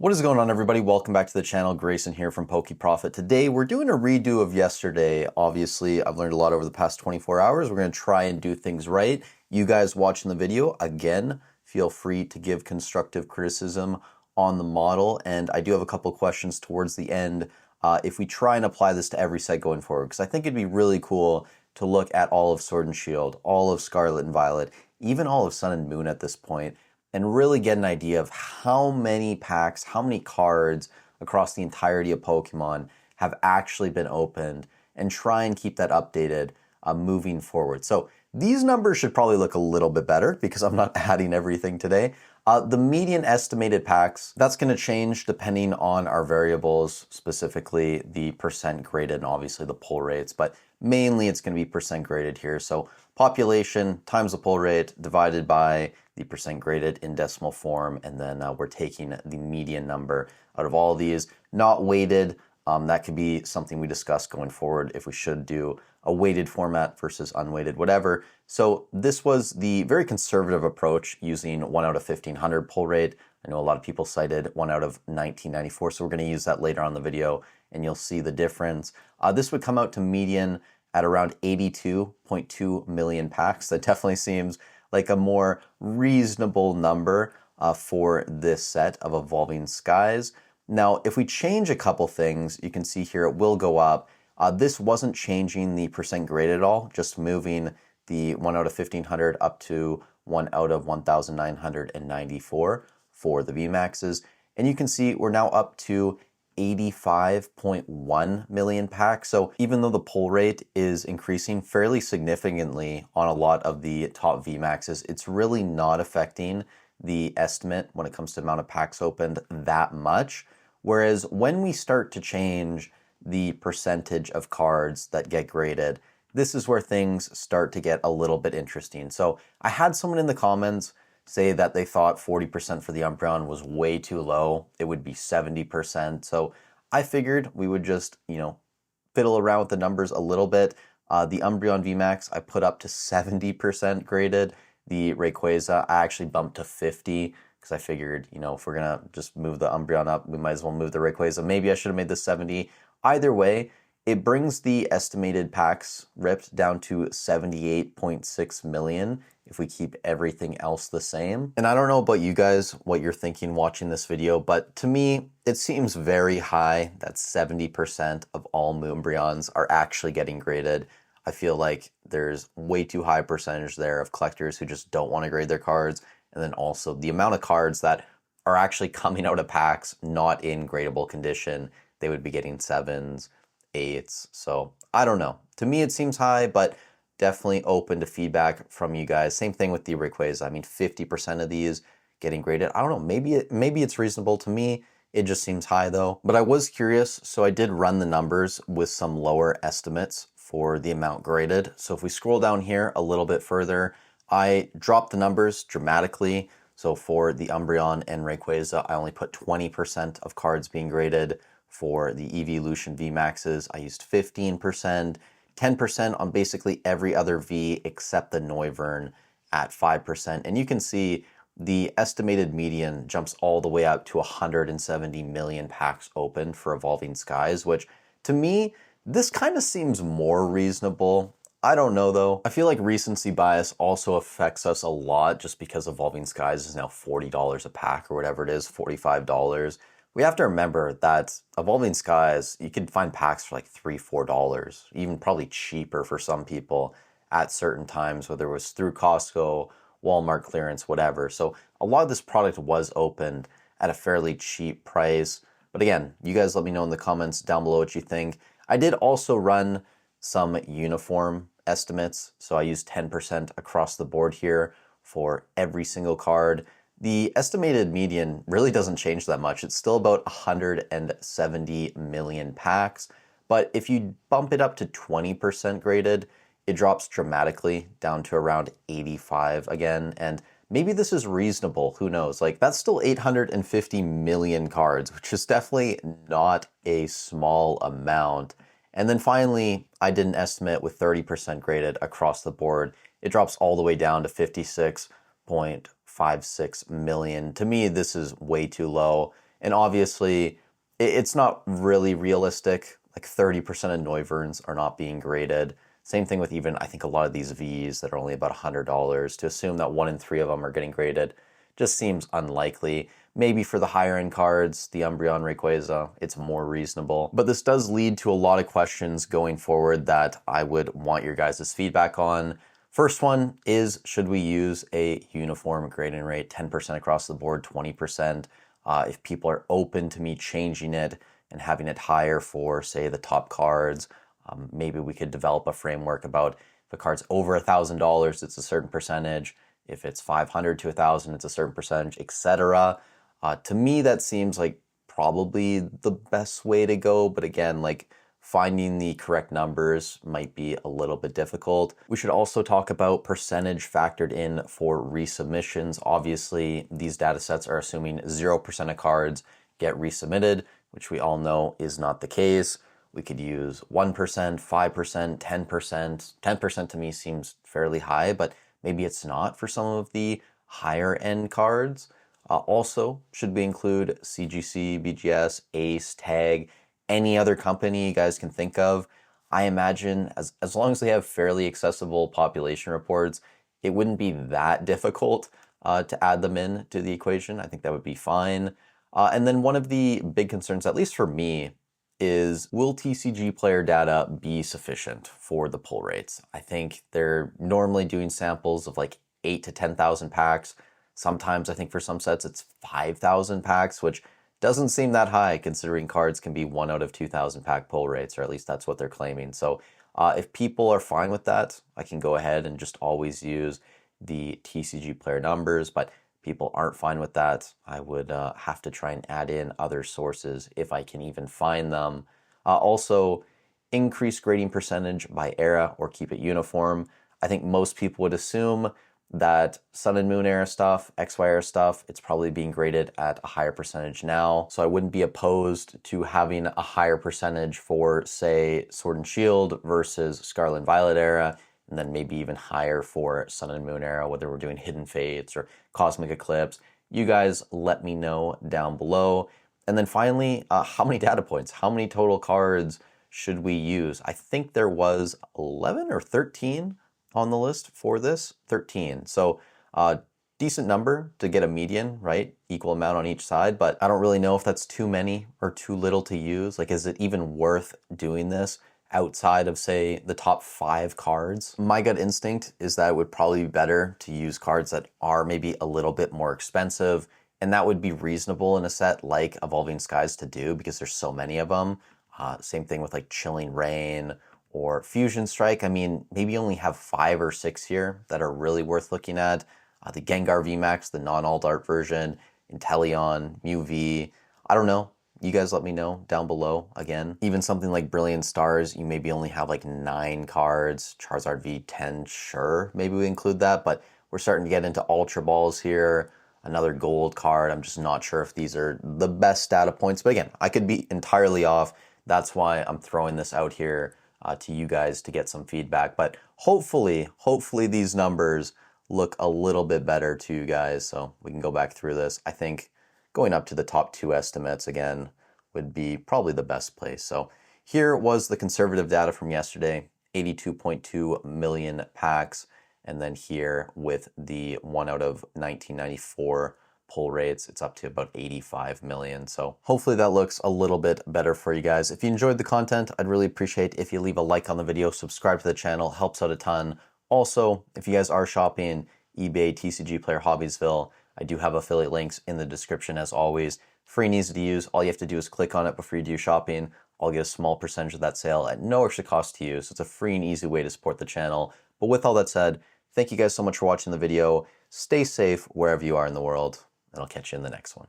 What is going on, everybody? Welcome back to the channel. Grayson here from PokeProfit. Today we're doing a redo of yesterday. Obviously, I've learned a lot over the past 24 hours. We're going to try and do things right. You guys watching the video, again, feel free to give constructive criticism on the model. And I do have a couple questions towards the end if we try and apply this to every set going forward, because I think it'd be really cool to look at all of Sword and Shield, all of Scarlet and Violet, even all of Sun and Moon at this point, and really get an idea of how many packs, how many cards across the entirety of Pokemon have actually been opened, and try and keep that updated moving forward. So these numbers should probably look a little bit better because I'm not adding everything today. The median estimated packs, that's going to change depending on our variables, specifically the percent graded and obviously the pull rates, but mainly it's going to be percent graded here. So population times the pull rate divided by the percent graded in decimal form, and then we're taking the median number out of all of these, not weighted. That could be something we discuss going forward if we should do a weighted format versus unweighted, whatever. So this was the very conservative approach using 1 out of 1500 pull rate. I know a lot of people cited 1 out of 1994, so we're going to use that later on in the video and you'll see the difference. This would come out to median at around 82.2 million packs. That definitely seems like a more reasonable number for this set of Evolving Skies. Now, if we change a couple things, you can see here it will go up. This wasn't changing the percent grade at all, just moving the 1 out of 1500 up to 1 out of 1994 for the VMAXs. And you can see we're now up to 85.1 million packs. So even though the pull rate is increasing fairly significantly on a lot of the top VMAXs, it's really not affecting the estimate when it comes to the amount of packs opened that much. Whereas when we start to change the percentage of cards that get graded, this is where things start to get a little bit interesting. So I had someone in the comments say that they thought 40% for the Umbreon was way too low. It would be 70%. So I figured we would just, fiddle around with the numbers a little bit. The Umbreon VMAX, I put up to 70% graded. The Rayquaza, I actually bumped to 50 because I figured, if we're going to just move the Umbreon up, we might as well move the Rayquaza. Maybe I should have made this 70. Either way, it brings the estimated packs ripped down to 78.6 million if we keep everything else the same. And I don't know about you guys, what you're thinking watching this video, but to me, it seems very high that 70% of all Moonbreons are actually getting graded. I feel like there's way too high percentage there of collectors who just don't want to grade their cards. And then also the amount of cards that are actually coming out of packs not in gradable condition, they would be getting 7s, 8s. So I don't know. To me, it seems high, but definitely open to feedback from you guys. Same thing with the Rayquaza. I mean, 50% of these getting graded. I don't know. Maybe it's reasonable. To me, it just seems high though. But I was curious, so I did run the numbers with some lower estimates for the amount graded. So if we scroll down here a little bit further, I dropped the numbers dramatically. So for the Umbreon and Rayquaza, I only put 20% of cards being graded. For the Evolution VMAXs, I used 15%, 10% on basically every other V except the Noivern at 5%. And you can see the estimated median jumps all the way up to 170 million packs opened for Evolving Skies, which to me, this kind of seems more reasonable. I don't know though. I feel like recency bias also affects us a lot just because Evolving Skies is now $40 a pack or whatever it is, $45. We have to remember that Evolving Skies, you can find packs for like $3, $4, even probably cheaper for some people at certain times, whether it was through Costco, Walmart clearance, whatever. So a lot of this product was opened at a fairly cheap price. But again, you guys let me know in the comments down below what you think. I did also run some uniform estimates. So I used 10% across the board here for every single card. The estimated median really doesn't change that much. It's still about 170 million packs. But if you bump it up to 20% graded, it drops dramatically down to around 85 again. And maybe this is reasonable. Who knows? Like, that's still 850 million cards, which is definitely not a small amount. And then finally, I did an estimate with 30% graded across the board. It drops all the way down to 56.56 million. To me, this is way too low. And obviously, it's not really realistic. Like 30% of Neuverns are not being graded. Same thing with even, I think, a lot of these Vs that are only about $100. To assume that 1 in 3 of them are getting graded just seems unlikely. Maybe for the higher end cards, the Umbreon Rayquaza, it's more reasonable. But this does lead to a lot of questions going forward that I would want your guys' feedback on. First one is, should we use a uniform grading rate, 10% across the board, 20%? If people are open to me changing it and having it higher for, say, the top cards, maybe we could develop a framework about if a card's over $1,000, it's a certain percentage. If it's 500 to 1,000, it's a certain percentage, etc. To me, that seems like probably the best way to go. But again, like finding the correct numbers might be a little bit difficult. We should also talk about percentage factored in for resubmissions. Obviously, these data sets are assuming 0% of cards get resubmitted, which we all know is not the case. We could use 1%, 5%, 10%. 10% to me seems fairly high, but maybe it's not for some of the higher end cards. Also, should we include CGC, BGS, Ace, Tag, any other company you guys can think of? I imagine as long as they have fairly accessible population reports, it wouldn't be that difficult to add them in to the equation. I think that would be fine. And then one of the big concerns, at least for me, is will TCG player data be sufficient for the pull rates? I think they're normally doing samples of like 8 to 10,000 packs. Sometimes I think for some sets it's 5,000 packs, which doesn't seem that high considering cards can be 1 out of 2,000 pack pull rates, or at least that's what they're claiming. So if people are fine with that, I can go ahead and just always use the TCG player numbers, but people aren't fine with that, I would have to try and add in other sources if I can even find them. Also, increase grading percentage by era or keep it uniform. I think most people would assume that Sun and Moon era stuff, XY era stuff, it's probably being graded at a higher percentage now. So I wouldn't be opposed to having a higher percentage for, say, Sword and Shield versus Scarlet and Violet era, and then maybe even higher for Sun and Moon era, whether we're doing Hidden Fates or Cosmic Eclipse. You guys let me know down below. And then finally, how many data points? How many total cards should we use? I think there was 11 or 13 on the list for this. 13. So decent number to get a median, right? Equal amount on each side, but I don't really know if that's too many or too little to use. Like, is it even worth doing this outside of, say, the top 5 cards? My gut instinct is that it would probably be better to use cards that are maybe a little bit more expensive, and that would be reasonable in a set like Evolving Skies to do because there's so many of them. Same thing with like Chilling Reign or Fusion Strike. I mean, maybe only have 5 or 6 here that are really worth looking at. The Gengar VMAX, the non-alt art version, Inteleon, Mew V. I don't know. You guys let me know down below. Again, even something like Brilliant Stars, you maybe only have like 9 cards. Charizard V 10, sure, maybe we include that, but we're starting to get into Ultra Balls here. Another gold card. I'm just not sure if these are the best data points, but again, I could be entirely off. That's why I'm throwing this out here to you guys to get some feedback. But hopefully these numbers look a little bit better to you guys, so we can go back through this. I think going up to the top 2 estimates again would be probably the best place. So here was the conservative data from yesterday, 82.2 million packs. And then here with the 1 out of 1994 pull rates, it's up to about 85 million. So hopefully that looks a little bit better for you guys. If you enjoyed the content, I'd really appreciate if you leave a like on the video, subscribe to the channel, helps out a ton. Also, if you guys are shopping eBay, TCG Player Hobbiesville, I do have affiliate links in the description as always. Free and easy to use. All you have to do is click on it before you do shopping. I'll get a small percentage of that sale at no extra cost to you. So it's a free and easy way to support the channel. But with all that said, thank you guys so much for watching the video. Stay safe wherever you are in the world, and I'll catch you in the next one.